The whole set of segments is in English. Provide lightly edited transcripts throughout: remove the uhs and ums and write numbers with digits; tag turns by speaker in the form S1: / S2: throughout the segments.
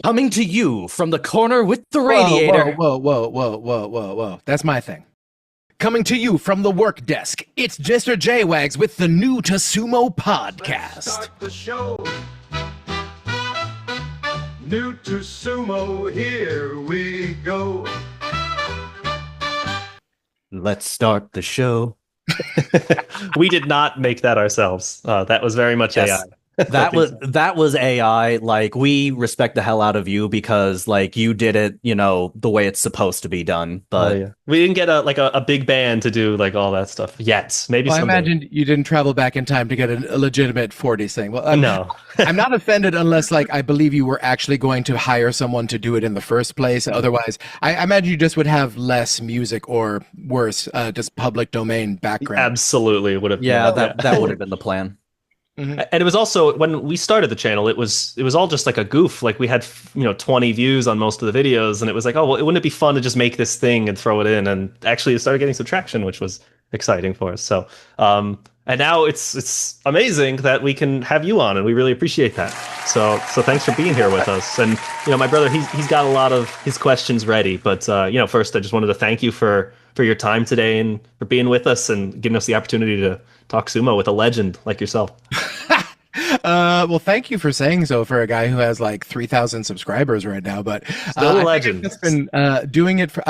S1: Coming to you from the corner with the
S2: Whoa, whoa,
S1: radiator.
S2: whoa, whoa, whoa, whoa, whoa, whoa. That's my thing. Coming to you from the work desk, it's Mr. JWags with the New to Sumo podcast.
S3: Start the show. New to sumo, here we go.
S1: Let's start the show.
S4: We did not make that ourselves. That was very much
S1: Yes.
S4: AI.
S1: That was AI. Like, we respect the hell out of you because like you did it, the way it's supposed to be done. But
S4: Yeah. We didn't get a big band to do like all that stuff yet. Maybe
S2: Well, I
S4: someday.
S2: imagine you didn't travel back in time to get a legitimate 40s thing. Well,
S4: No.
S2: I'm not offended unless, like, I believe you were actually going to hire someone to do it in the first place. Otherwise, I imagine you just would have less music or worse, just public domain background.
S4: Absolutely would have.
S1: yeah, that would have been the plan.
S4: And it was also when we started the channel, it was all just like a goof. Like we had 20 views on most of the videos, and it was like, oh well, wouldn't it be fun to just make this thing and throw it in? And actually, it started getting some traction, which was exciting for us. So, and now it's amazing that we can have you on, and we really appreciate that. So thanks for being here with us. And my brother, he's got a lot of his questions ready, but first I just wanted to thank you for your time today and for being with us and giving us the opportunity to talk sumo with a legend like yourself.
S2: Well, thank you for saying so for a guy who has like 3,000 subscribers right now. But
S4: Still a
S2: I
S4: legend.
S2: think I've just been doing it for.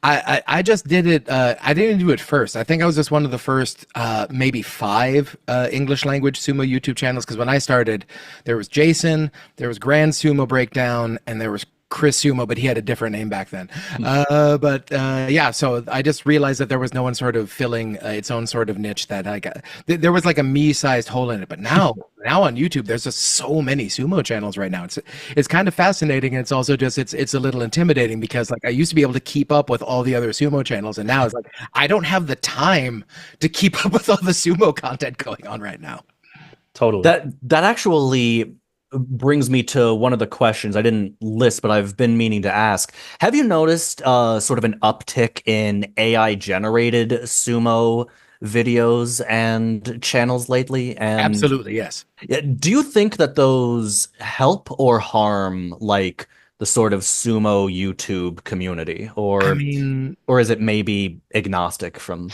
S2: I just did it. I didn't do it first. I think I was just one of the first, maybe 5 English language sumo YouTube channels. Because when I started, there was Jason, there was Grand Sumo Breakdown, and there was Chris Sumo, but he had a different name back then. Yeah, so I just realized that there was no one sort of filling its own sort of niche that I got. There was like a me-sized hole in it. But now on YouTube, there's just so many sumo channels right now. It's kind of fascinating, and it's also just it's a little intimidating because like I used to be able to keep up with all the other sumo channels, and now it's like I don't have the time to keep up with all the sumo content going on right now.
S4: Totally.
S1: That actually brings me to one of the questions I didn't list, but I've been meaning to ask. Have you noticed sort of an uptick in AI generated sumo videos and channels lately? And
S2: Absolutely, yes.
S1: do you think that those help or harm like the sort of sumo YouTube community,
S2: I mean,
S1: or is it maybe agnostic from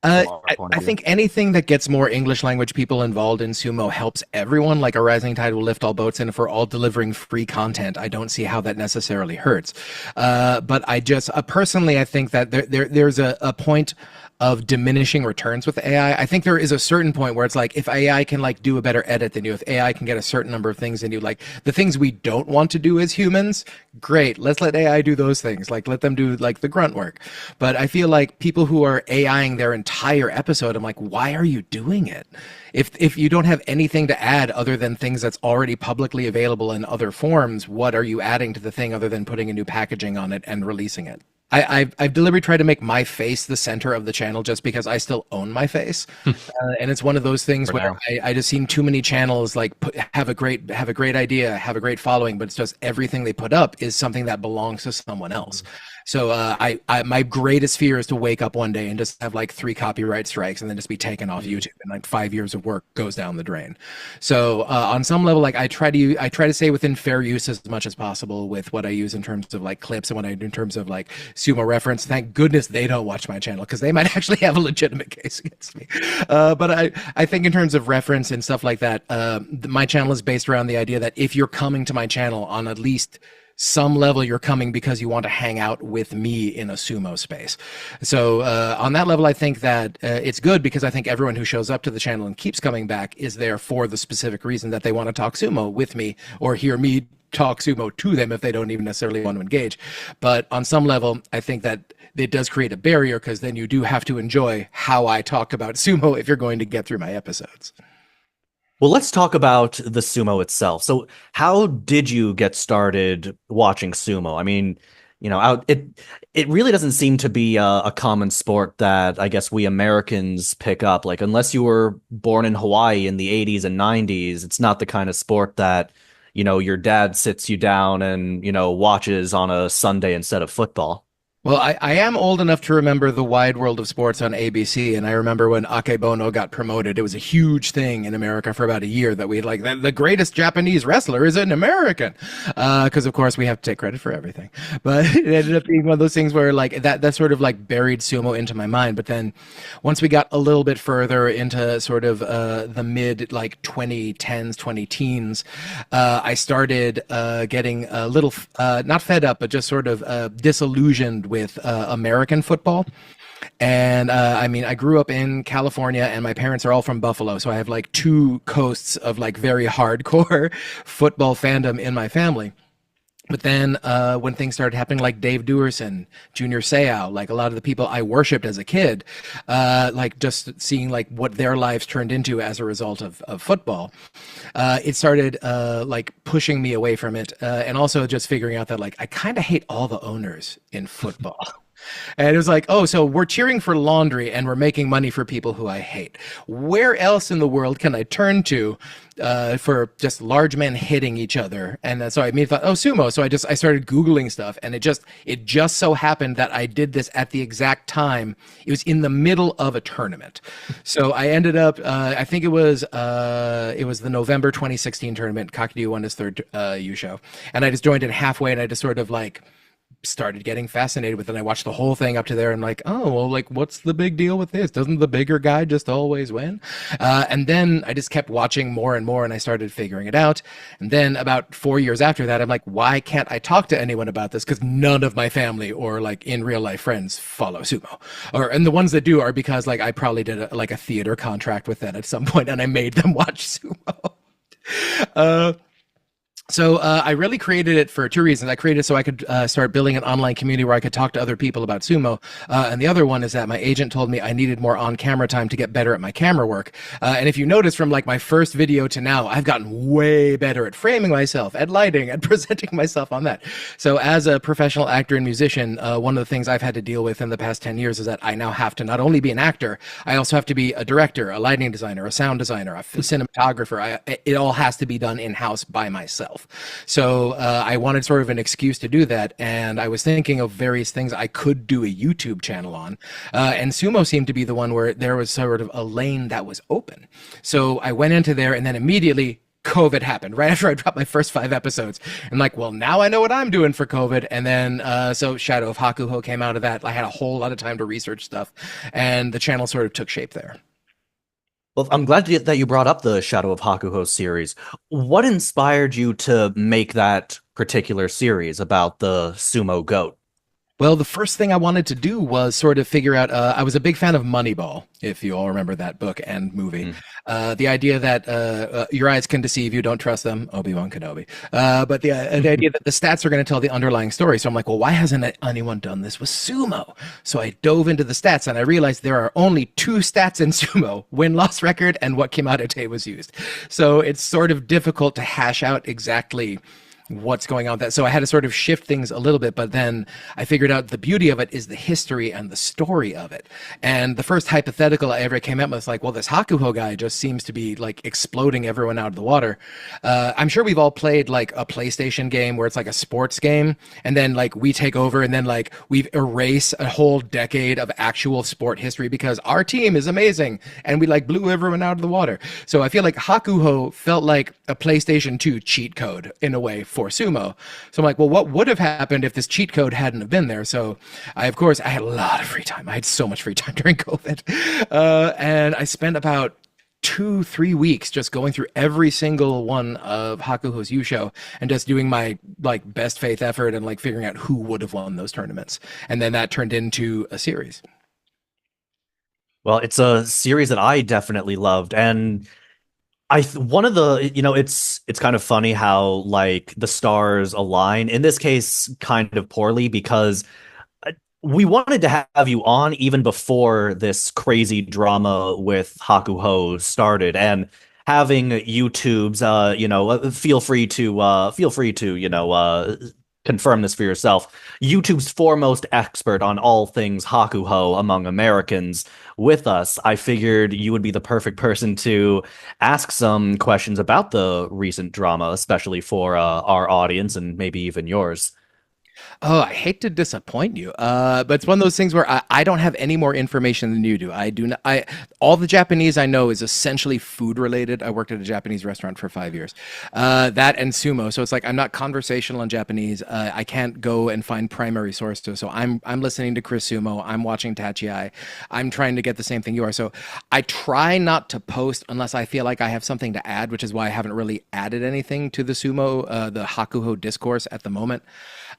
S1: our point
S2: I
S1: of view?
S2: think anything that gets more English language people involved in sumo helps everyone. Like a rising tide will lift all boats, and if we're all delivering free content, I don't see how that necessarily hurts. But I just personally, I think that there's a point of diminishing returns with AI. I think there is a certain point where it's like if AI can like do a better edit than you, if AI can get a certain number of things than you, like the things we don't want to do as humans, great, let's let AI do those things. Like let them do like the grunt work. But I feel like people who are AIing their entire episode, I'm like, why are you doing it? If you don't have anything to add other than things that's already publicly available in other forms, what are you adding to the thing other than putting a new packaging on it and releasing it? I've deliberately tried to make my face the center of the channel just because I still own my face, and it's one of those things
S1: For
S2: where
S1: now.
S2: I just seen too many channels like have a great idea, have a great following, but it's just everything they put up is something that belongs to someone else. So my greatest fear is to wake up one day and just have like 3 copyright strikes and then just be taken off YouTube and like 5 years of work goes down the drain. So on some level, like I try to stay within fair use as much as possible with what I use in terms of like clips and what I do in terms of like sumo reference. Thank goodness they don't watch my channel because they might actually have a legitimate case against me. But I think in terms of reference and stuff like that, my channel is based around the idea that if you're coming to my channel on at least some level, you're coming because you want to hang out with me in a sumo space. So on that level, I think that it's good because I think everyone who shows up to the channel and keeps coming back is there for the specific reason that they want to talk sumo with me or hear me talk sumo to them if they don't even necessarily want to engage. But on some level, I think that it does create a barrier because then you do have to enjoy how I talk about sumo if you're going to get through my episodes.
S1: Well, let's talk about the sumo itself. So, how did you get started watching sumo? I mean, it really doesn't seem to be a common sport that I guess we Americans pick up. Like, unless you were born in Hawaii in the 80s and 90s, it's not the kind of sport that, your dad sits you down and, watches on a Sunday instead of football.
S2: Well, I am old enough to remember the Wide World of Sports on ABC, and I remember when Akebono got promoted. It was a huge thing in America for about a year that we had like the greatest Japanese wrestler is an American, because of course we have to take credit for everything. But it ended up being one of those things where like that sort of like buried sumo into my mind. But then once we got a little bit further into sort of the mid like 2010s, 20 teens, I started getting a little not fed up, but just sort of disillusioned with American football. And I mean, I grew up in California, and my parents are all from Buffalo, so I have like two coasts of like very hardcore football fandom in my family. But then when things started happening, like Dave Duerson, Junior Seau, like a lot of the people I worshipped as a kid, like just seeing like what their lives turned into as a result of football, it started like pushing me away from it, and also just figuring out that like I kind of hate all the owners in football. And it was like, oh, so we're cheering for laundry and we're making money for people who I hate. Where else in the world can I turn to for just large men hitting each other? And so I thought, oh, sumo. So I started Googling stuff, and it just so happened that I did this at the exact time. It was in the middle of a tournament. So I ended up, I think it was the November 2016 tournament. Kakadu won his third Yusho. And I just joined in halfway, and I just sort of like started getting fascinated with it. And I watched the whole thing up to there and like, oh, well, like, what's the big deal with this? Doesn't the bigger guy just always win? And then I just kept watching more and more, and I started figuring it out. And then about 4 years after that, I'm like, why can't I talk to anyone about this? Because none of my family or like in real life friends follow sumo, and the ones that do are because like I probably did like a theater contract with them at some point, and I made them watch sumo. uh, so I really created it for two reasons. I created it so I could start building an online community where I could talk to other people about sumo. And the other one is that my agent told me I needed more on-camera time to get better at my camera work. And if you notice from like my first video to now, I've gotten way better at framing myself, at lighting, at presenting myself on that. So as a professional actor and musician, one of the things I've had to deal with in the past 10 years is that I now have to not only be an actor, I also have to be a director, a lighting designer, a sound designer, a cinematographer. It all has to be done in-house by myself. So I wanted sort of an excuse to do that, and I was thinking of various things I could do a YouTube channel on, and sumo seemed to be the one where there was sort of a lane that was open. So I went into there, and then immediately COVID happened right after I dropped my first 5 episodes. And like, well, now I know what I'm doing for COVID. And then so Shadow of Hakuho came out of that. I had a whole lot of time to research stuff, and the channel sort of took shape there.
S1: Well, I'm glad that you brought up the Shadow of Hakuho series. What inspired you to make that particular series about the sumo goat?
S2: Well, the first thing I wanted to do was sort of figure out. I was a big fan of Moneyball, if you all remember that book and movie. The idea that your eyes can deceive you, don't trust them, Obi-Wan Kenobi. But the idea that the stats are going to tell the underlying story. So I'm like, well, why hasn't anyone done this with sumo? So I dove into the stats, and I realized there are only two stats in sumo: win-loss record and what Kimata was used. So it's sort of difficult to hash out exactly what's going on with that. So I had to sort of shift things a little bit, but then I figured out the beauty of it is the history and the story of it. And the first hypothetical I ever came up with was like, well, this Hakuho guy just seems to be like exploding everyone out of the water. I'm sure we've all played like a PlayStation game where it's like a sports game, and then like we take over, and then like we've erased a whole decade of actual sport history because our team is amazing and we like blew everyone out of the water. So I feel like Hakuho felt like a PlayStation 2 cheat code in a way for sumo. So I'm like, well, what would have happened if this cheat code hadn't have been there? So I had a lot of free time. I had so much free time during COVID. And I spent about 2-3 weeks just going through every single one of Hakuho's Yusho and just doing my like best faith effort and like figuring out who would have won those tournaments. And then that turned into a series.
S1: Well, it's a series that I definitely loved, and one of the, it's kind of funny how like the stars align in this case kind of poorly, because we wanted to have you on even before this crazy drama with Hakuho started, and having YouTube's feel free to confirm this for yourself. YouTube's foremost expert on all things Hakuho among Americans with us. I figured you would be the perfect person to ask some questions about the recent drama, especially for our audience and maybe even yours.
S2: Oh, I hate to disappoint you, but it's one of those things where I don't have any more information than you do. I do not. I All the Japanese I know is essentially food related. I worked at a Japanese restaurant for 5 years. That and sumo, so it's like I'm not conversational in Japanese. I can't go and find primary sources. So I'm listening to Chris Sumo. I'm watching Tachi. I'm trying to get the same thing you are. So I try not to post unless I feel like I have something to add, which is why I haven't really added anything to the sumo, the Hakuho discourse at the moment.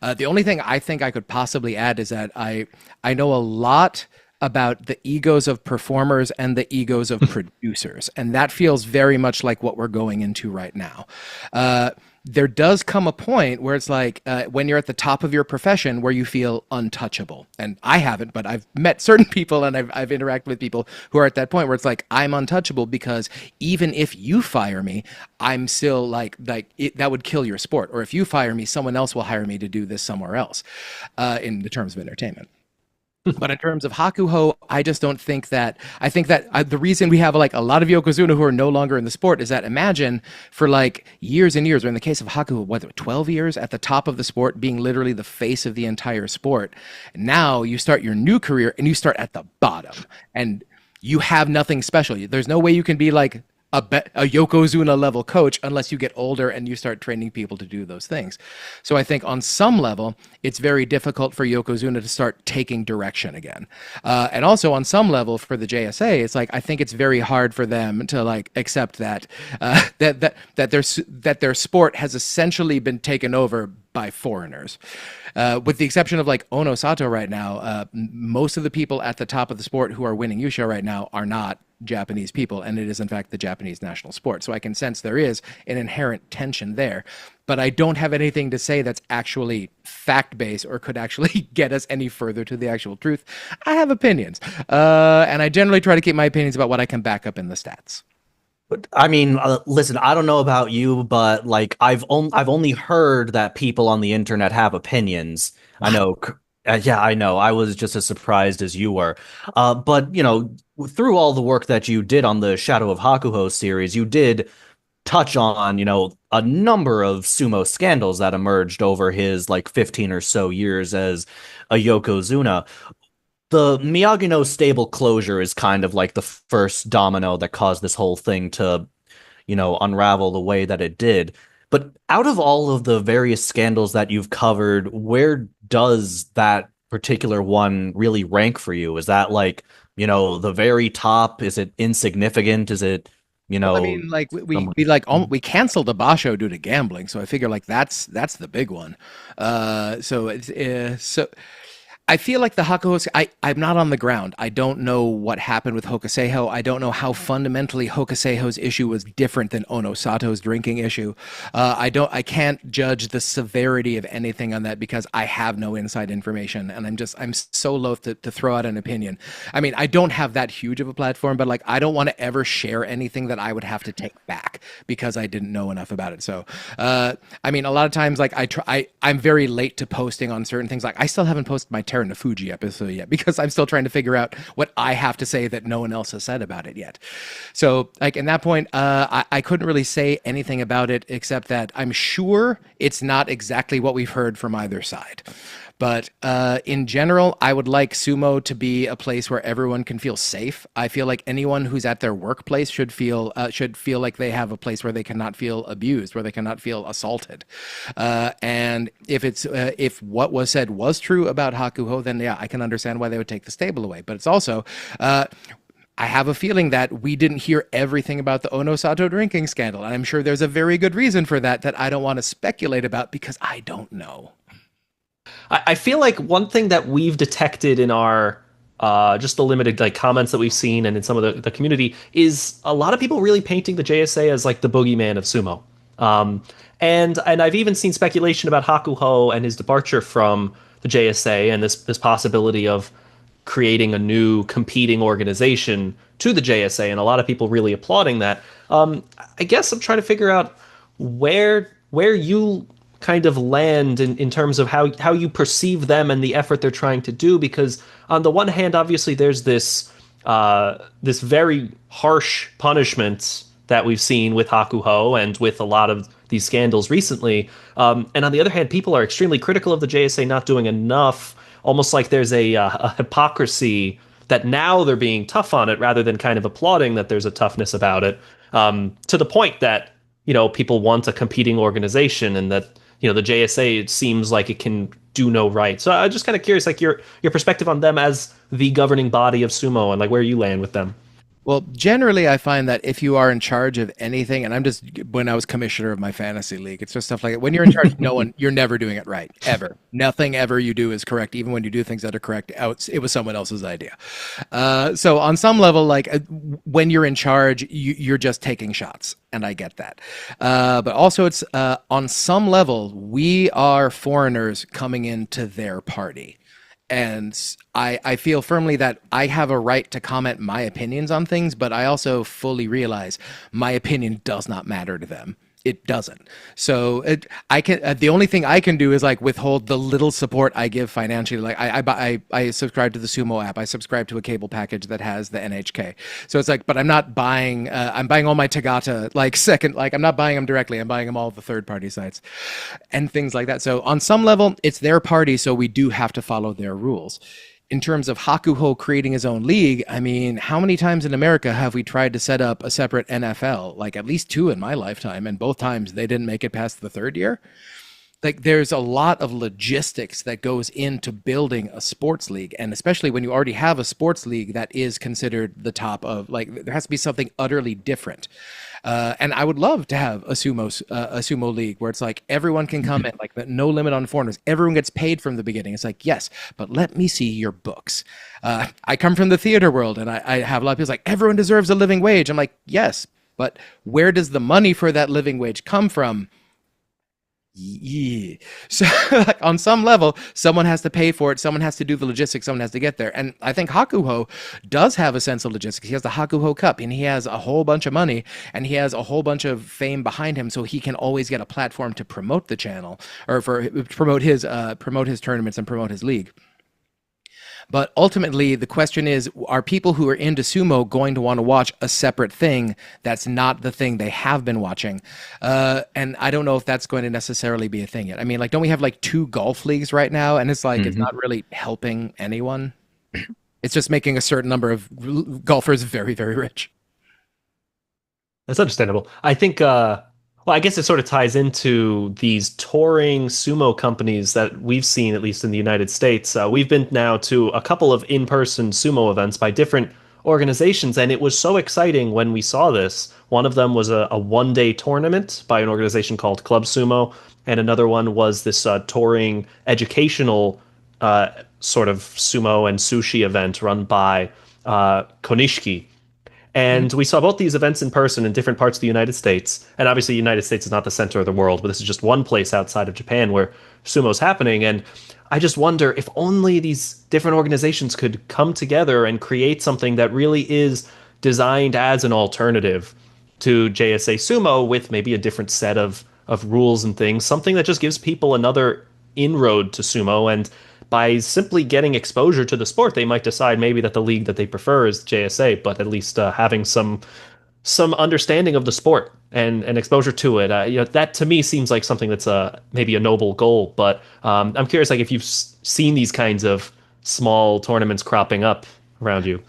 S2: The only thing I think I could possibly add is that I know a lot about the egos of performers and the egos of producers, and that feels very much like what we're going into right now. There does come a point where it's like when you're at the top of your profession where you feel untouchable. And I haven't, but I've met certain people and I've interacted with people who are at that point where it's like I'm untouchable because even if you fire me, I'm still that would kill your sport. Or if you fire me, someone else will hire me to do this somewhere else in the terms of entertainment. But in terms of Hakuho, I just don't think that. I think that the reason we have like a lot of yokozuna who are no longer in the sport is that imagine for like years and years, or in the case of Hakuho, what 12 years at the top of the sport, being literally the face of the entire sport. Now you start your new career and you start at the bottom, and you have nothing special. There's no way you can be like a Yokozuna level coach unless you get older and you start training people to do those things. So I think on some level, it's very difficult for Yokozuna to start taking direction again. And also on some level for the JSA, it's like I think it's very hard for them to like accept that that their sport has essentially been taken over by foreigners. With the exception of like Ono Sato right now, most of the people at the top of the sport who are winning Yusha right now are not Japanese people, and it is in fact the Japanese national sport. So I can sense there is an inherent tension there, but I don't have anything to say that's actually fact-based or could actually get us any further to the actual truth. I have opinions, and I generally try to keep my opinions about what I can back up in the stats.
S1: But I mean, listen, I don't know about you, but like I've only heard that people on the internet have opinions. I
S2: Wow.
S1: know, yeah, I know. I was just as surprised as you were. But you know, through all the work that you did on the Shadow of Hakuho series, you did touch on, you know, a number of sumo scandals that emerged over his like 15 or so years as a Yokozuna. The Miyagi-No stable closure is kind of like the first domino that caused this whole thing to, you know, unravel the way that it did. But out of all of the various scandals that you've covered, where does that particular one really rank for you? Is that like, you know, the very top? Is it insignificant? Is it, you
S2: Well, I
S1: know,
S2: mean, like
S1: some...
S2: we canceled the Basho due to gambling, so I figure like that's the big one. So it's so I feel like the Hakuho. I'm not on the ground. I don't know what happened with Hokuseiho. I don't know how fundamentally Hokuseiho's issue was different than Ono Sato's drinking issue. I don't. I can't judge the severity of anything on that because I have no inside information, and I'm so loath to throw out an opinion. I mean, I don't have that huge of a platform, but like I don't want to ever share anything that I would have to take back because I didn't know enough about it. So, I mean, a lot of times like I'm very late to posting on certain things. Like I still haven't posted my Terra Fuji episode yet because I'm still trying to figure out what I have to say that no one else has said about it yet. So, like in that point, I couldn't really say anything about it except that I'm sure it's not exactly what we've heard from either side. But in general, I would like sumo to be a place where everyone can feel safe. I feel like anyone who's at their workplace should feel like they have a place where they cannot feel abused, where they cannot feel assaulted. And if what was said was true about Hakuho, then yeah, I can understand why they would take the stable away. But it's also I have a feeling that we didn't hear everything about the Ono Sato drinking scandal. And I'm sure there's a very good reason for that I don't want to speculate about because I don't know.
S4: I feel like one thing that we've detected in our just the limited like comments that we've seen and in some of the community is a lot of people really painting the JSA as like the boogeyman of sumo. Um, and I've even seen speculation about Hakuho and his departure from the JSA and this possibility of creating a new competing organization to the JSA, and a lot of people really applauding that. I guess I'm trying to figure out where you kind of land in terms of how you perceive them and the effort they're trying to do, because on the one hand, obviously there's this very harsh punishment that we've seen with Hakuho and with a lot of these scandals recently. And on the other hand, people are extremely critical of the JSA not doing enough, almost like there's a hypocrisy that now they're being tough on it rather than kind of applauding that there's a toughness about it, to the point that, people want a competing organization and that, the JSA, it seems like it can do no right. So I'm just kind of curious, like your perspective on them as the governing body of sumo and like where you land with them.
S2: Well, generally, I find that if you are in charge of anything, and when I was commissioner of my fantasy league, it's just stuff like when you're in charge, you're never doing it right, ever. Nothing ever you do is correct, even when you do things that are correct. It was someone else's idea. So on some level, like when you're in charge, you're just taking shots, and I get that. But also, it's on some level, we are foreigners coming into their party. And I feel firmly that I have a right to comment my opinions on things, but I also fully realize my opinion does not matter to them. It doesn't. So the only thing I can do is like withhold the little support I give financially. Like I subscribe to the Sumo app. I subscribe to a cable package that has the NHK. So it's like, but I'm not buying. I'm buying all my Tagata I'm not buying them directly. I'm buying them all the third party sites, and things like that. So on some level, it's their party, so we do have to follow their rules. In terms of Hakuho creating his own league, I mean, how many times in America have we tried to set up a separate NFL? Like at least 2 in my lifetime, and both times they didn't make it past the 3rd year. Like there's a lot of logistics that goes into building a sports league, and especially when you already have a sports league that is considered the top of, like, there has to be something utterly different. And I would love to have a sumo league where it's like everyone can come in, like no limit on foreigners. Everyone gets paid from the beginning. It's like, yes, but let me see your books. I come from the theater world, and I have a lot of people like, everyone deserves a living wage. I'm like, yes, but where does the money for that living wage come from? Yeah. So like, on some level, someone has to pay for it. Someone has to do the logistics. Someone has to get there. And I think Hakuho does have a sense of logistics. He has the Hakuho Cup, and he has a whole bunch of money, and he has a whole bunch of fame behind him. So he can always get a platform to promote the channel, or for promote his tournaments and promote his league. But ultimately, the question is, are people who are into sumo going to want to watch a separate thing that's not the thing they have been watching? And I don't know if that's going to necessarily be a thing yet. I mean, like, don't we have like 2 golf leagues right now? And it's like, it's not really helping anyone. It's just making a certain number of golfers very, very rich.
S4: That's understandable. I think, well, I guess it sort of ties into these touring sumo companies that we've seen, at least in the United States. We've been now to a couple of in-person sumo events by different organizations, and it was so exciting when we saw this. One of them was a one-day tournament by an organization called Club Sumo, and another one was this touring educational sort of sumo and sushi event run by Konishiki. And we saw both these events in person in different parts of the United States. And obviously, the United States is not the center of the world, but this is just one place outside of Japan where sumo's happening. And I just wonder if only these different organizations could come together and create something that really is designed as an alternative to JSA Sumo with maybe a different set of rules and things, something that just gives people another inroad to sumo. And by simply getting exposure to the sport, they might decide maybe that the league that they prefer is JSA, but at least having some understanding of the sport and exposure to it. That to me seems like something that's maybe a noble goal. But I'm curious, like if you've seen these kinds of small tournaments cropping up around you.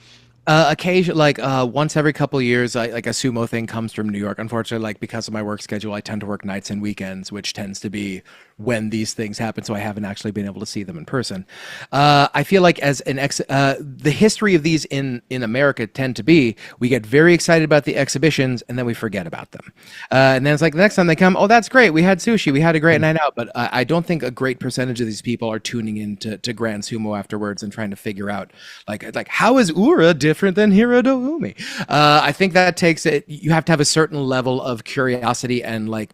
S2: Occasionally, like once every couple of years, like a sumo thing comes from New York. Unfortunately, like because of my work schedule, I tend to work nights and weekends, which tends to be when these things happen. So I haven't actually been able to see them in person. I feel like as the history of these in America tend to be, we get very excited about the exhibitions and then we forget about them. And then it's like the next time they come, oh, that's great. We had sushi. We had a great night out. But I don't think a great percentage of these people are tuning in to Grand Sumo afterwards and trying to figure out like how is Ura different than Hiradoumi? I think that takes it. You have to have a certain level of curiosity and like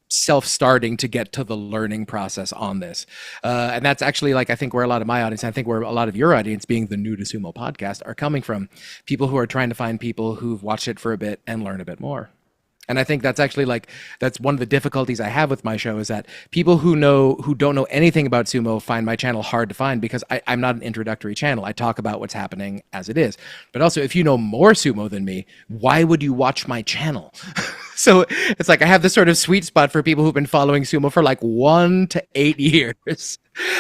S2: self-starting to get to the learning process on this. And that's actually like, I think where a lot of my audience, I think where a lot of your audience being the New to Sumo podcast are coming from, people who are trying to find people who've watched it for a bit and learn a bit more. And I think that's actually like, that's one of the difficulties I have with my show is that people who don't know anything about sumo find my channel hard to find because I'm not an introductory channel. I talk about what's happening as it is. But also, if you know more sumo than me, why would you watch my channel? So it's like I have this sort of sweet spot for people who've been following sumo for like 1 to 8 years,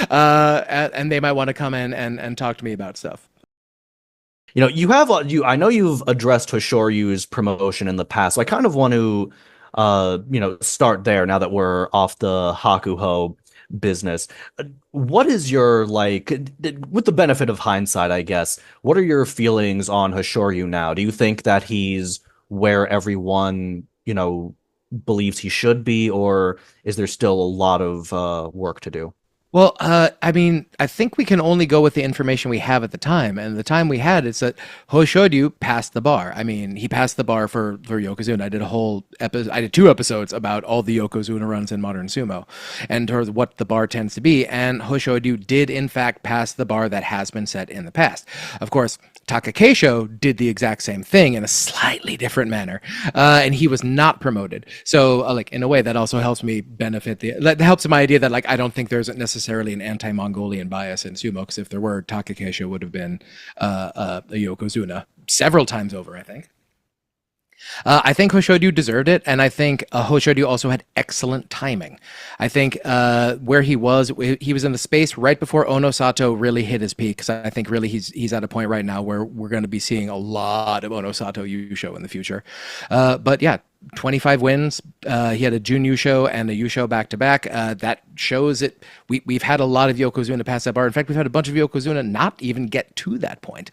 S2: and they might want to come in and talk to me about stuff.
S1: You have I know you've addressed Hoshoryu's promotion in the past. So I kind of want to start there now that we're off the Hakuho business. What is your with the benefit of hindsight, I guess, what are your feelings on Hoshoryu now? Do you think that he's where everyone, believes he should be, or is there still a lot of work to do?
S2: Well, I mean, I think we can only go with the information we have at the time, and the time we had is that Hoshoryu passed the bar. I mean, he passed the bar for Yokozuna. I did a whole episode. I did 2 episodes about all the Yokozuna runs in modern sumo, and what the bar tends to be. And Hoshoryu did in fact pass the bar that has been set in the past. Of course, Takakeisho did the exact same thing in a slightly different manner, and he was not promoted. So, like in a way, that also helps me benefit that helps my idea that like I don't think there's necessarily an anti-Mongolian bias in sumo, because if there were, Takakeisho would have been a Yokozuna several times over, I think. I think Hoshoryu deserved it, and I think Hoshoryu also had excellent timing. I think where he was in the space right before Ono Sato really hit his peak, because I think really he's at a point right now where we're going to be seeing a lot of Ono Sato Yusho in the future. But yeah, 25 wins. He had a Jun Yusho and a Yusho back to back. That shows it. We've had a lot of Yokozuna pass that bar. In fact, we've had a bunch of Yokozuna not even get to that point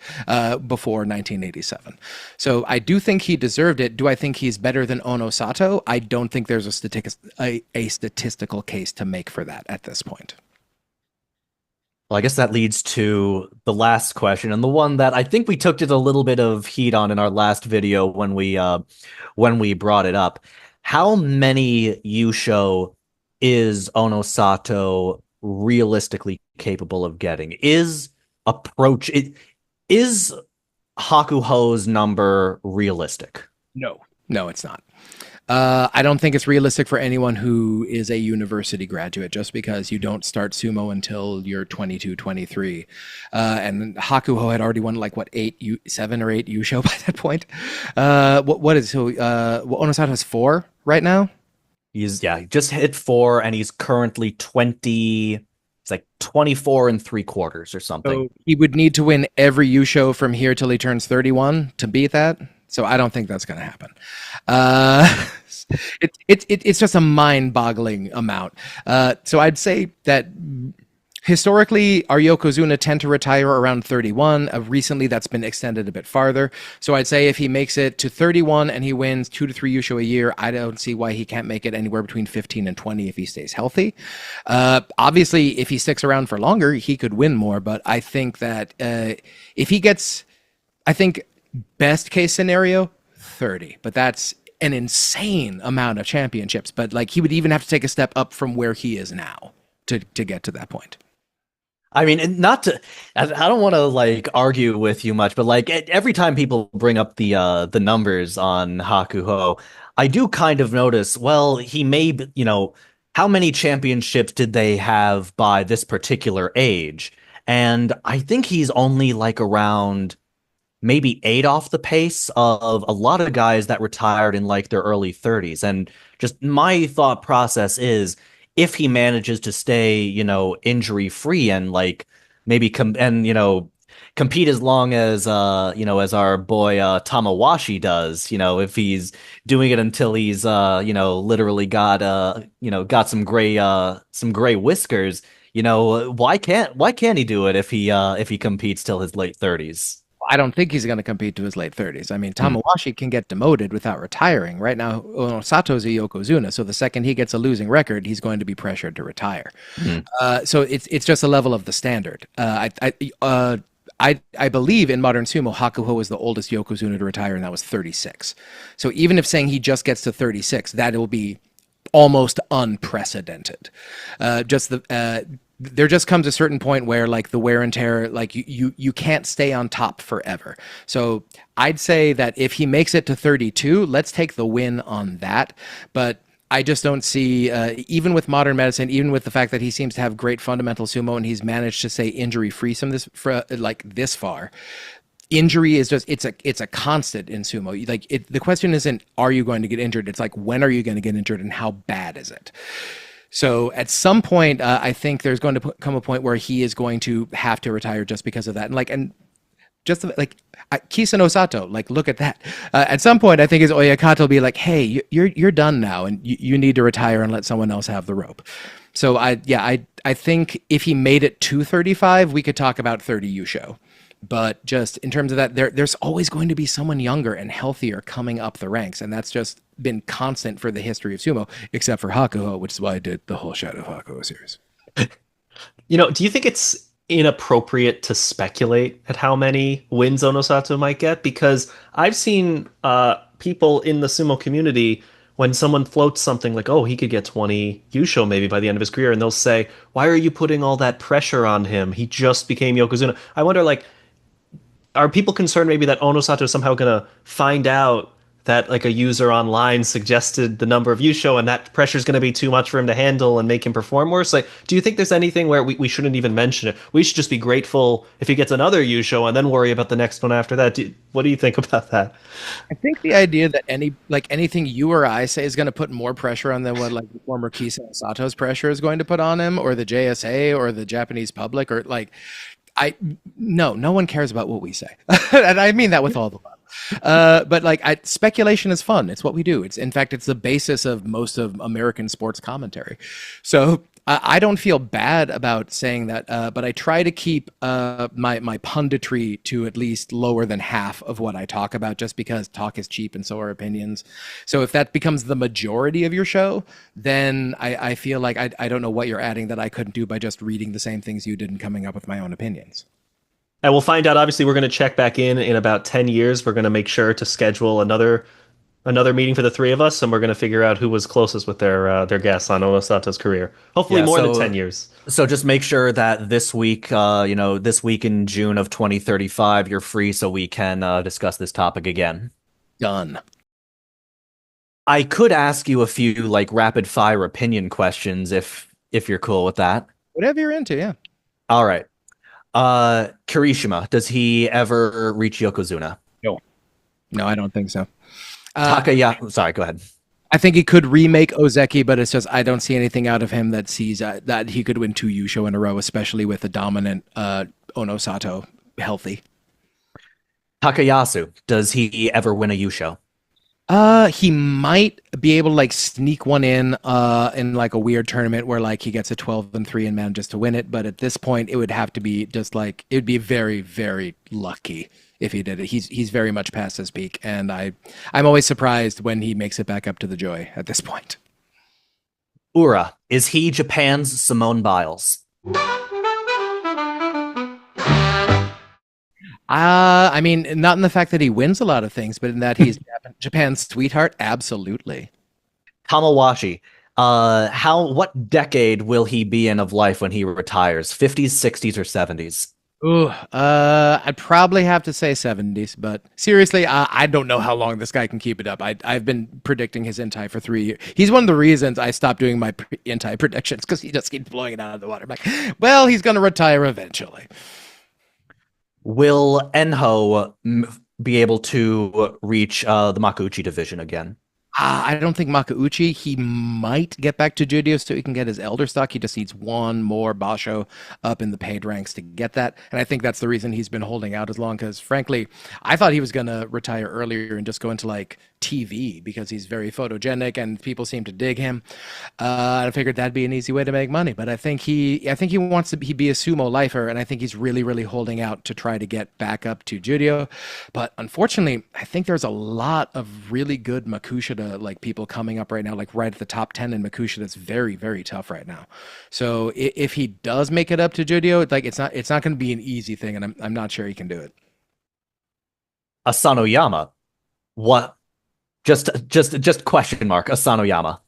S2: before 1987. So I do think he deserved it. Do I think he's better than Ono Sato? I don't think there's a statistical case to make for that at this point.
S1: Well, I guess that leads to the last question, and the one that I think we took just a little bit of heat on in our last video when we brought it up. How many Yusho is Ono Sato realistically capable of getting? Is Hakuho's number realistic?
S2: No, it's not. I don't think it's realistic for anyone who is a university graduate, just because you don't start sumo until you're 22, 23. And Hakuho had already won 7 or 8 Yusho by that point. Ono Sato has 4 right now?
S1: He just hit 4, and he's currently 20. It's like 24 and 3/4 or something.
S2: So he would need to win every Yusho from here till he turns 31 to beat that. So I don't think that's going to happen. It's just a mind-boggling amount. So I'd say that historically, our Yokozuna tend to retire around 31. Recently, that's been extended a bit farther. So I'd say if he makes it to 31 and he wins 2 to 3 Yusho a year, I don't see why he can't make it anywhere between 15 and 20 if he stays healthy. Obviously, if he sticks around for longer, he could win more. But I think that if he gets, I think, best case scenario, 30. But that's an insane amount of championships. But he would even have to take a step up from where he is now to get to that point.
S1: I mean, I don't want to argue with you much, but every time people bring up the numbers on Hakuho, I do kind of notice, well, he may, how many championships did they have by this particular age? And I think he's only around maybe 8 off the pace of a lot of guys that retired in their early 30s. And just my thought process is, if he manages to stay, injury free and maybe compete as long as as our boy Tamawashi does, if he's doing it until he's literally got some gray whiskers, why can't he do it if he competes till his late 30s?
S2: I don't think he's going to compete to his late 30s. I mean, Tamawashi can get demoted without retiring. Right now, Sato's a Yokozuna, so the second he gets a losing record, he's going to be pressured to retire. So it's just a level of the standard. I believe in modern sumo, Hakuho was the oldest Yokozuna to retire, and that was 36. So even if saying he just gets to 36, that will be almost unprecedented. There just comes a certain point where the wear and tear, you can't stay on top forever. So I'd say that if he makes it to 32, let's take the win on that. But I just don't see, even with modern medicine, even with the fact that he seems to have great fundamental sumo and he's managed to stay injury free this far, injury is just it's a constant in sumo. Like the question isn't are you going to get injured? It's like when are you going to get injured and how bad is it? So at some point, I think there's going to come a point where he is going to have to retire just because of that. And just like Kisa no Sato, like look at that. At some point, I think his Oyakata will be like, "Hey, you're done now, and you need to retire and let someone else have the rope." So I think if he made it to 35, we could talk about 30 Yusho. But just in terms of that, there's always going to be someone younger and healthier coming up the ranks, and that's just been constant for the history of sumo, except for Hakuho, which is why I did the whole Shadow of Hakuho series.
S4: Do you think it's inappropriate to speculate at how many wins Onosato might get? Because I've seen people in the sumo community when someone floats something like, "Oh, he could get 20 Yusho maybe by the end of his career," and they'll say, "Why are you putting all that pressure on him? He just became Yokozuna." I wonder, like, are people concerned maybe that Onosato is somehow gonna find out that like a user online suggested the number of Yusho and that pressure is going to be too much for him to handle and make him perform worse? Like, do you think there's anything where we shouldn't even mention it? We should just be grateful if he gets another Yusho and then worry about the next one after that. What do you think about that?
S2: I think the idea that anything you or I say is going to put more pressure on than what like the former Kisa Sato's pressure is going to put on him, or the JSA, or the Japanese public, or like no one cares about what we say, and I mean that with all the love. But like speculation is fun. It's what we do. It's in fact it's the basis of most of American sports commentary. So I don't feel bad about saying that, but I try to keep my punditry to at least lower than half of what I talk about, just because talk is cheap and so are opinions. So if that becomes the majority of your show, then I feel like I don't know what you're adding that I couldn't do by just reading the same things you did and coming up with my own opinions.
S4: And we'll find out. Obviously, we're going to check back in about 10 years. We're going to make sure to schedule another meeting for the three of us, and we're going to figure out who was closest with their guests on Onosato's career. Hopefully,
S1: Yeah,
S4: more than
S1: so
S4: 10 years.
S1: so just make sure that this week, this week in June of 2035, you're free so we can discuss this topic again.
S2: Done.
S1: I could ask you a few like rapid fire opinion questions if you're cool with that.
S2: Whatever you're into, yeah.
S1: All right. Kirishima, does he ever reach Yokozuna?
S2: No. No, I don't think so.
S1: Sorry, go ahead.
S2: I think he could remake Ozeki, but it's just I don't see anything out of him that sees that he could win 2 Yusho in a row, especially with the dominant Ono Sato healthy.
S1: Takayasu, does he ever win a Yusho?
S2: He might be able to like sneak one in like a weird tournament where like he gets a 12-3 and manages to win it, but at this point it would have to be just like it would be very, very lucky if he did it. He's very much past his peak, and I'm always surprised when he makes it back up to the joy at this point.
S1: Ura, is he Japan's Simone Biles?
S2: I mean, not in the fact that he wins a lot of things, but in that he's Japan's sweetheart. Absolutely.
S1: Kamawashi, what decade will he be in of life when he retires? 50s, 60s, or 70s?
S2: Ooh, I'd probably have to say 70s, but seriously, I don't know how long this guy can keep it up. I've been predicting his Intai for 3 years. He's one of the reasons I stopped doing my Intai predictions, because he just keeps blowing it out of the water. I'm like, well, he's going to retire eventually.
S1: Will Enho be able to reach the Makuuchi division again?
S2: I don't think Makauchi. He might get back to Judio so he can get his Elder stock. He just needs one more Basho up in the paid ranks to get that. And I think that's the reason he's been holding out as long, because frankly, I thought he was going to retire earlier and just go into like TV because he's very photogenic and people seem to dig him. I figured that'd be an easy way to make money, but I think he wants to be a sumo lifer, and I think he's really, really holding out to try to get back up to Judio. But unfortunately, I think there's a lot of really good Makushita like people coming up right now, like right at the top 10 in Makushita. That's very, very tough right now. So if he does make it up to Judio, like it's not going to be an easy thing, and I'm not sure he can do it.
S1: Asanoyama, what? Just question mark. Asanoyama.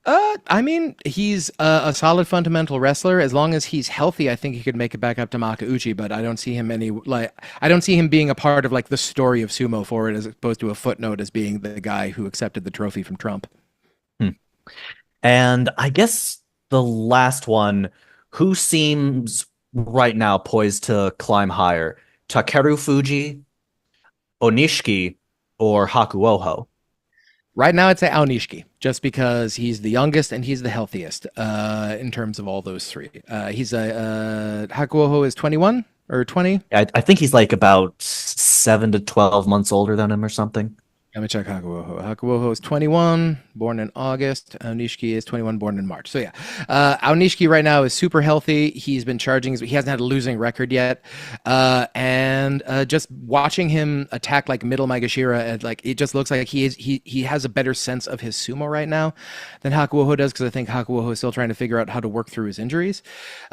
S2: I mean, he's a solid fundamental wrestler. As long as he's healthy, I think he could make it back up to Makauchi, but I don't see him I don't see him being a part of like the story of sumo forward, as opposed to a footnote as being the guy who accepted the trophy from Trump.
S1: And I guess the last one, who seems right now poised to climb higher? Takeru Fuji, Onishiki or Hakuoho?
S2: Right now, I'd say Aonishiki, just because he's the youngest and he's the healthiest in terms of all those three. He's a Hakuoho is 21 or 20.
S1: I think he's like about 7 to 12 months older than him or something.
S2: Let me check Hakuoho. Hakuoho is 21, born in August. Aonishiki is 21, born in March. So yeah, Aonishiki right now is super healthy. He's been charging. He hasn't had a losing record yet. And just watching him attack like middle Magashira, and like it just looks like he has a better sense of his sumo right now than Hakuoho does, because I think Hakuoho is still trying to figure out how to work through his injuries.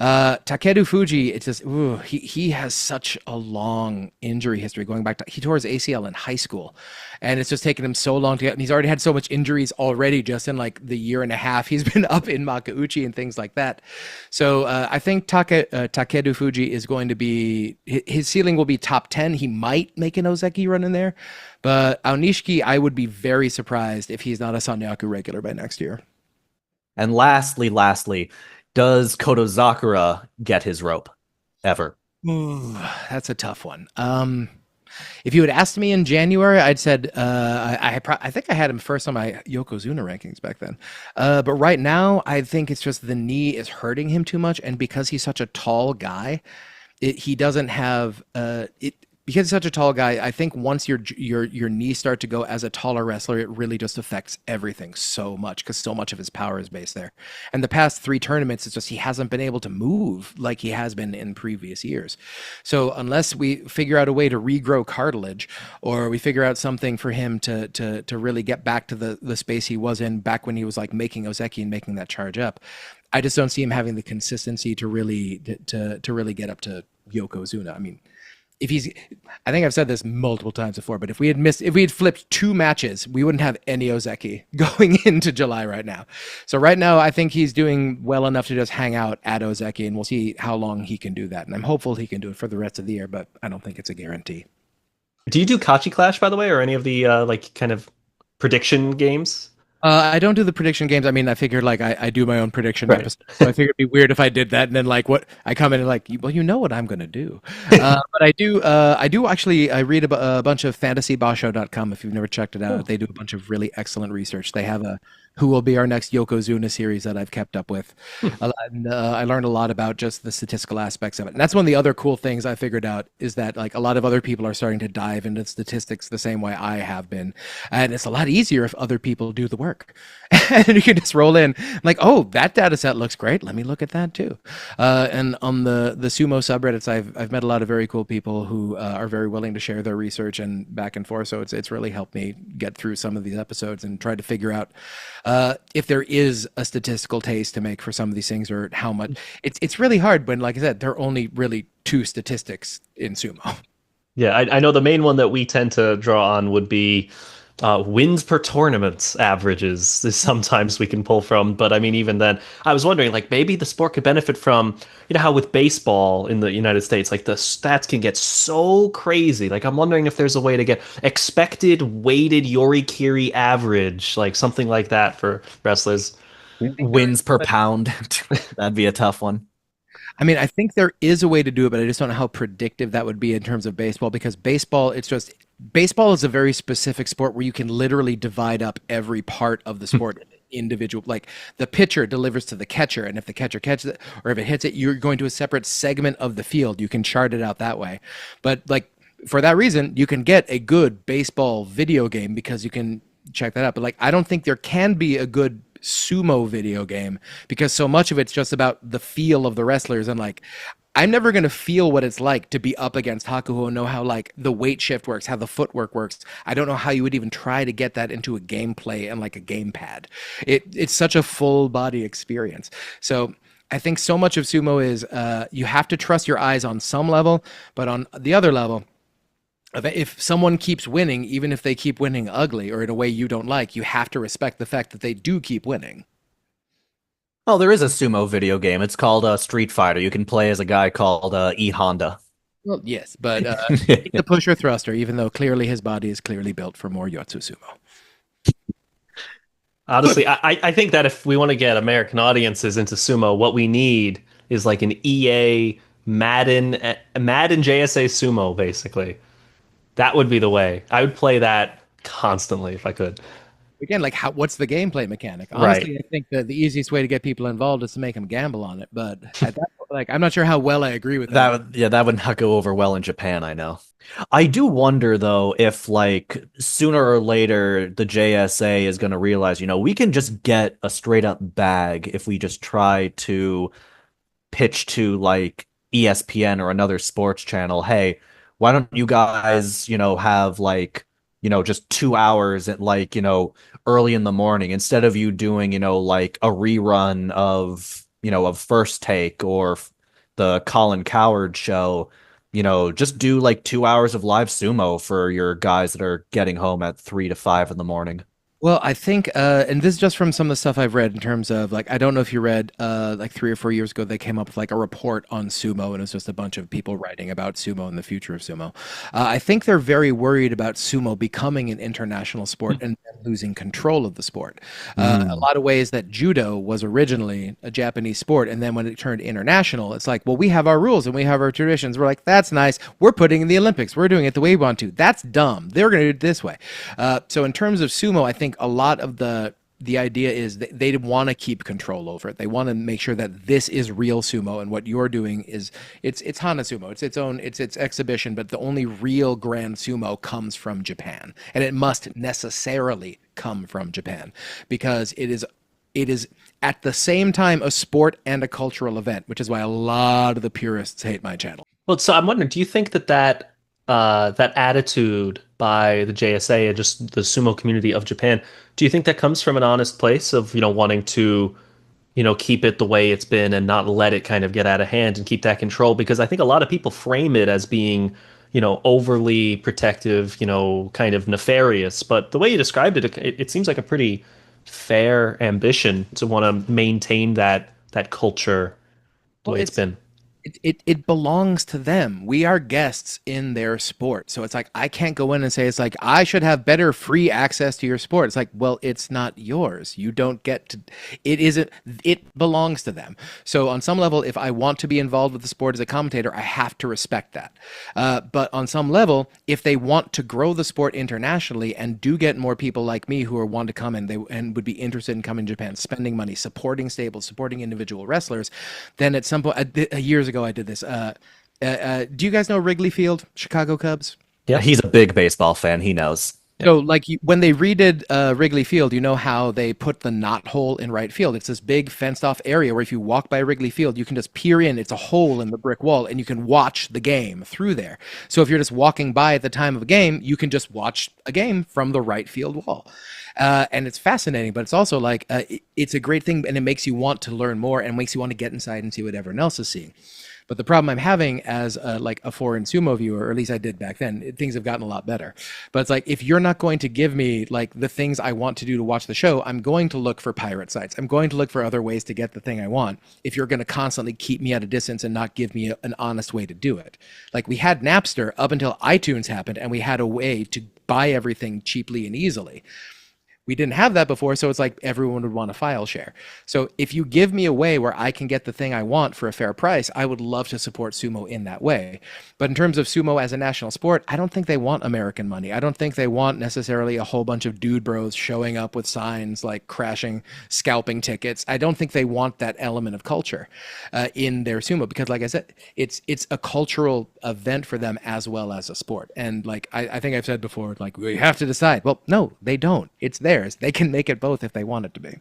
S2: Takeru Fuji, it's just he has such a long injury history going back to he tore his ACL in high school, and it's just taken him so long to get, and he's already had so much injuries already just in like the year and a half he's been up in Makauchi and things like that. So I think Takeru Fuji is going to be, his ceiling will be top 10. He might make an Ozeki run in there, but Aonishiki, I would be very surprised if he's not a Sanyaku regular by next year.
S1: And lastly, does Kotozakura get his rope ever?
S2: Ooh, that's a tough one. If you had asked me in January, I'd said I think I had him first on my Yokozuna rankings back then. But right now, I think it's just the knee is hurting him too much, and because he's such a tall guy, he doesn't have it. Because he's such a tall guy, I think once your knees start to go as a taller wrestler, it really just affects everything so much, because so much of his power is based there. And the past three tournaments, it's just he hasn't been able to move like he has been in previous years. So unless we figure out a way to regrow cartilage, or we figure out something for him to really get back to the space he was in back when he was like making Ozeki and making that charge up, I just don't see him having the consistency to really really get up to Yokozuna. I mean, if he's, I think I've said this multiple times before, but if we had flipped two matches, we wouldn't have any Ozeki going into July right now. So right now, I think he's doing well enough to just hang out at Ozeki, and we'll see how long he can do that. And I'm hopeful he can do it for the rest of the year, but I don't think it's a guarantee.
S4: Do you do Kachi Clash, by the way, or any of the like kind of prediction games?
S2: I don't do the prediction games. I mean, I figured like I do my own prediction
S4: Right.
S2: episode, so I figured it'd be weird if I did that, and then like what I come in and like, well, you know what I'm gonna do. But I do actually. I read a bunch of fantasybasho.com. If you've never checked it out, they do a bunch of really excellent research. They have a who will be our next Yokozuna series that I've kept up with. I learned a lot about just the statistical aspects of it. And that's one of the other cool things I figured out, is that like a lot of other people are starting to dive into statistics the same way I have been. And it's a lot easier if other people do the work. And you can just roll in like, oh, that data set looks great. Let me look at that too. And on the sumo subreddits, I've met a lot of very cool people who are very willing to share their research and back and forth. So it's really helped me get through some of these episodes and try to figure out if there is a statistical taste to make for some of these things, or how much. It's really hard when, like I said, there are only really two statistics in sumo.
S4: Yeah, I know the main one that we tend to draw on would be wins per tournament averages is sometimes we can pull from. But I mean, even then, I was wondering, like, maybe the sport could benefit from, you know, how with baseball in the United States, like the stats can get so crazy. Like, I'm wondering if there's a way to get expected weighted Yorikiri average, like something like that for wrestlers.
S1: Wins per pound. That'd be a tough one.
S2: I mean, I think there is a way to do it, but I just don't know how predictive that would be in terms of baseball, because baseball is a very specific sport where you can literally divide up every part of the sport individual. Like the pitcher delivers to the catcher, and if the catcher catches it or if it hits it, you're going to a separate segment of the field. You can chart it out that way. But like for that reason, you can get a good baseball video game because you can check that out. But like I don't think there can be a good sumo video game, because so much of it's just about the feel of the wrestlers, and like I'm never going to feel what it's like to be up against Hakuho and know how like the weight shift works, how the footwork works. I don't know how you would even try to get that into a gameplay and like a gamepad. It's such a full body experience. So I think so much of sumo is you have to trust your eyes on some level, but on the other level, if someone keeps winning, even if they keep winning ugly or in a way you don't like, you have to respect the fact that they do keep winning.
S1: Oh, there is a sumo video game. It's called Street Fighter. You can play as a guy called E Honda.
S2: Well, yes, but the pusher thruster, even though clearly his body is clearly built for more Yotsu sumo.
S4: Honestly, I think that if we want to get American audiences into sumo, what we need is like an EA Madden JSA sumo, basically. That would be the way. I would play that constantly if I could.
S2: Again, like what's the gameplay mechanic?
S4: Right.
S2: Honestly, I think that the easiest way to get people involved is to make them gamble on it. But at that point, like, I'm not sure how well I agree with that.
S1: That would not go over well in Japan, I know. I do wonder though if like sooner or later the JSA is going to realize, we can just get a straight up bag if we just try to pitch to like ESPN or another sports channel, hey, why don't you guys, have like, just 2 hours at like, early in the morning instead of you doing, like a rerun of First Take or the Colin Coward show, just do like 2 hours of live sumo for your guys that are getting home at 3 to 5 in the morning.
S2: Well, I think, and this is just from some of the stuff I've read in terms of like, I don't know if you read, like 3 or 4 years ago, they came up with like a report on sumo, and it was just a bunch of people writing about sumo and the future of sumo. I think they're very worried about sumo becoming an international sport and then losing control of the sport. A
S1: Mm.
S2: lot of ways that judo was originally a Japanese sport, and then when it turned international, it's like, well, we have our rules and we have our traditions. We're like, that's nice. We're putting in the Olympics. We're doing it the way we want to. That's dumb. They're going to do it this way. So in terms of sumo, I think a lot of the idea is that they want to keep control over it. They want to make sure that this is real sumo, and what you're doing is it's Hana sumo. It's its own its exhibition, but the only real grand sumo comes from Japan, and it must necessarily come from Japan because it is at the same time a sport and a cultural event, which is why a lot of the purists hate my channel.
S4: Well, so I'm wondering, do you think that attitude by the JSA and just the sumo community of Japan, do you think that comes from an honest place of, wanting to, keep it the way it's been and not let it kind of get out of hand and keep that control? Because I think a lot of people frame it as being, overly protective, kind of nefarious. But the way you described it, it seems like a pretty fair ambition to want to maintain that culture the
S2: Well,
S4: way it's
S2: it's
S4: been.
S2: it belongs to them. We are guests in their sport. So it's like I can't go in and say it's like I should have better free access to your sport. It's like, well, it's not yours. You don't get to it isn't it belongs to them. So on some level, if I want to be involved with the sport as a commentator, I have to respect that. But on some level, if they want to grow the sport internationally and do get more people like me who are want to come and would be interested in coming to Japan, spending money, supporting stables, supporting individual wrestlers, then at some point, years ago, I did this. Do you guys know Wrigley Field, Chicago Cubs?
S4: Yeah.
S1: He's a big baseball fan. He knows.
S2: So, like, when they redid Wrigley Field, you know how they put the knot hole in right field? It's this big fenced off area where if you walk by Wrigley Field, you can just peer in. It's a hole in the brick wall, and you can watch the game through there. So, if you're just walking by at the time of a game, you can just watch a game from the right field wall. And it's fascinating, but it's also like it's a great thing, and it makes you want to learn more and makes you want to get inside and see what everyone else is seeing. But the problem I'm having as like a foreign sumo viewer, or at least I did back then, things have gotten a lot better. But it's like if you're not going to give me like the things I want to do to watch the show, I'm going to look for pirate sites. I'm going to look for other ways to get the thing I want. If you're going to constantly keep me at a distance and not give me an honest way to do it, like we had Napster up until iTunes happened, and we had a way to buy everything cheaply and easily. We didn't have that before, so it's like everyone would want a file share. So if you give me a way where I can get the thing I want for a fair price, I would love to support sumo in that way. But in terms of sumo as a national sport, I don't think they want American money. I don't think they want necessarily a whole bunch of dude bros showing up with signs like crashing, scalping tickets. I don't think they want that element of culture in their sumo because, like I said, it's a cultural event for them as well as a sport. And like I think I've said before, like we have to decide. Well, no, they don't. It's theirs. They can make it both if they want it to be.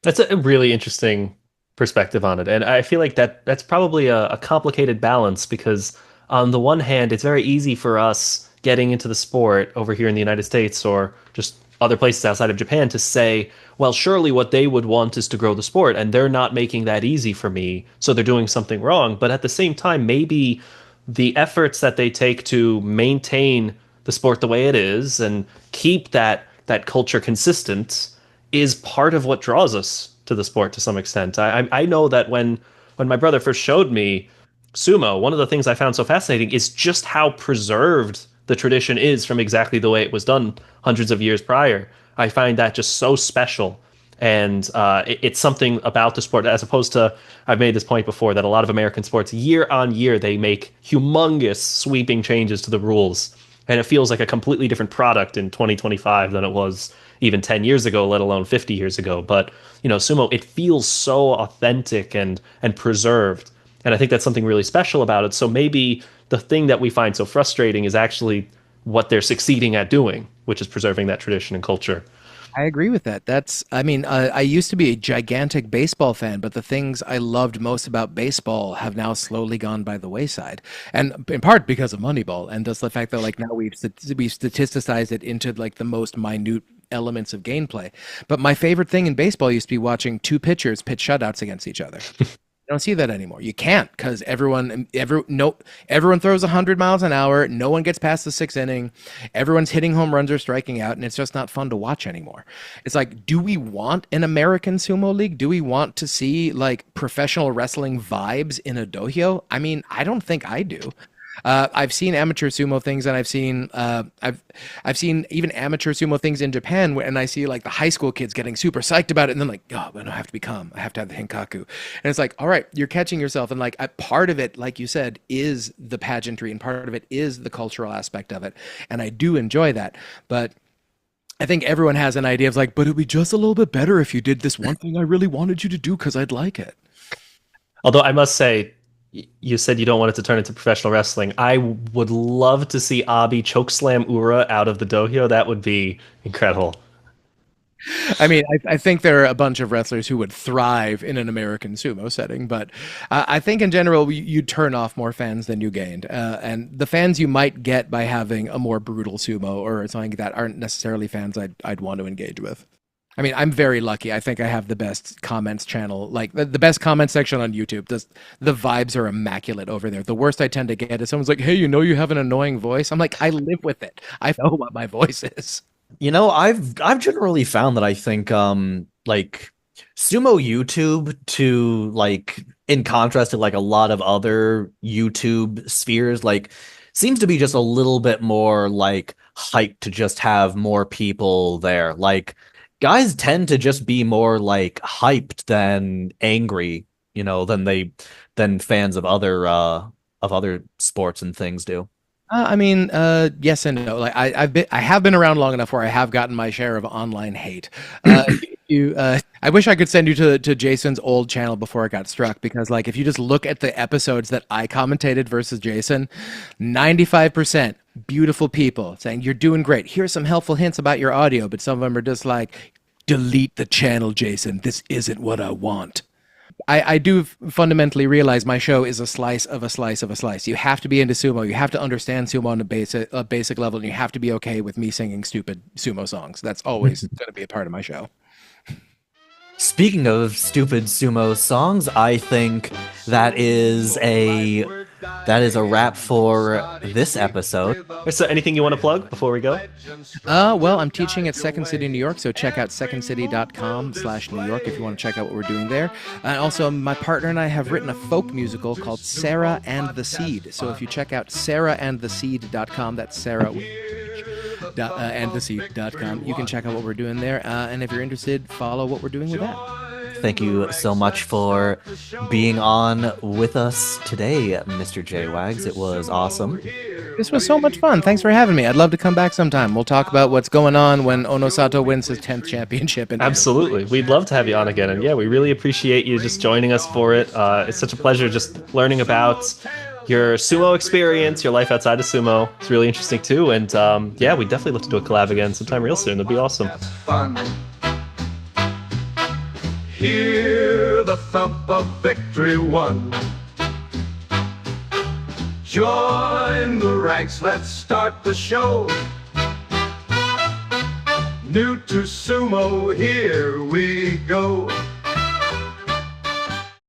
S4: That's a really interesting perspective on it. And I feel like that's probably a complicated balance because on the one hand, it's very easy for us getting into the sport over here in the United States or just other places outside of Japan to say, well, surely what they would want is to grow the sport, and they're not making that easy for me, so they're doing something wrong. But at the same time, maybe the efforts that they take to maintain the sport the way it is and keep that culture consistent is part of what draws us to the sport to some extent. I know that when my brother first showed me sumo, one of the things I found so fascinating is just how preserved the tradition is from exactly the way it was done hundreds of years prior. I find that just so special. And it's something about the sport, as opposed to, I've made this point before, that a lot of American sports, year on year, they make humongous sweeping changes to the rules. And it feels like a completely different product in 2025 than it was even 10 years ago, let alone 50 years ago. But, sumo, it feels so authentic and preserved. And I think that's something really special about it. So maybe the thing that we find so frustrating is actually what they're succeeding at doing, which is preserving that tradition and culture.
S2: I agree with that. I used to be a gigantic baseball fan, but the things I loved most about baseball have now slowly gone by the wayside. And in part because of Moneyball and just the fact that like now we've statisticized it into like the most minute elements of gameplay. But my favorite thing in baseball used to be watching two pitchers pitch shutouts against each other. You don't see that anymore. You can't because everyone throws 100 miles an hour. No one gets past the sixth inning. Everyone's hitting home runs or striking out, and it's just not fun to watch anymore. It's like, do we want an American sumo league? Do we want to see like professional wrestling vibes in a dojo? I mean, I don't think I do. I've seen amateur sumo things, and I've seen even amateur sumo things in Japan, and I see like the high school kids getting super psyched about it, and then like, oh, but I have to be calm. I have to have the hinkaku, and it's like, all right, you're catching yourself, and like part of it, like you said, is the pageantry, and part of it is the cultural aspect of it, and I do enjoy that, but. I think everyone has an idea of like, but it'd be just a little bit better if you did this one thing I really wanted you to do because I'd like it.
S4: Although I must say, you said you don't want it to turn into professional wrestling. I would love to see Abi chokeslam Ura out of the dojo. That would be incredible.
S2: I mean, I think there are a bunch of wrestlers who would thrive in an American sumo setting, but I think in general, you turn off more fans than you gained. And the fans you might get by having a more brutal sumo or something like that aren't necessarily fans I'd want to engage with. I mean, I'm very lucky. I think I have the best comments channel, like the best comment section on YouTube. The vibes are immaculate over there. The worst I tend to get is someone's like, hey, you have an annoying voice. I'm like, I live with it. I know what my voice is.
S1: I've generally found that I think like sumo YouTube to like in contrast to like a lot of other YouTube spheres like seems to be just a little bit more like hyped to just have more people there. Like guys tend to just be more like hyped than angry, than fans of other sports and things do.
S2: I mean, yes and no. Like I have been around long enough where I have gotten my share of online hate. I wish I could send you to Jason's old channel before it got struck because, like, if you just look at the episodes that I commentated versus Jason, 95% beautiful people saying you're doing great. Here's some helpful hints about your audio, but some of them are just like, delete the channel, Jason. This isn't what I want. I do fundamentally realize my show is a slice of a slice of a slice. You have to be into sumo. You have to understand sumo on a basic level, and you have to be okay with me singing stupid sumo songs. That's always going to be a part of my show.
S1: Speaking of stupid sumo songs, I think that is a wrap for this episode.
S4: Is there anything you want to plug before we go?
S2: Well, I'm teaching at Second City, New York, so check out secondcity.com/New York if you want to check out what we're doing there. And also, my partner and I have written a folk musical called Sarah and the Seed. So if you check out sarahandtheseed.com, that's Sarah and theseed.com, you can check out what we're doing there. And if you're interested, follow what we're doing with that.
S1: Thank you so much for being on with us today, Mr. JWags. It was awesome.
S2: This was so much fun. Thanks for having me. I'd love to come back sometime. We'll talk about what's going on when Ono Sato wins his 10th championship.
S4: Absolutely. We'd love to have you on again. And yeah, we really appreciate you just joining us for it. It's such a pleasure just learning about your sumo experience, your life outside of sumo. It's really interesting too. And yeah, we'd definitely love to do a collab again sometime real soon. That'd be awesome.
S3: Fun. Hear the thump of victory won. Join the ranks, let's start the show. New to sumo, here we go.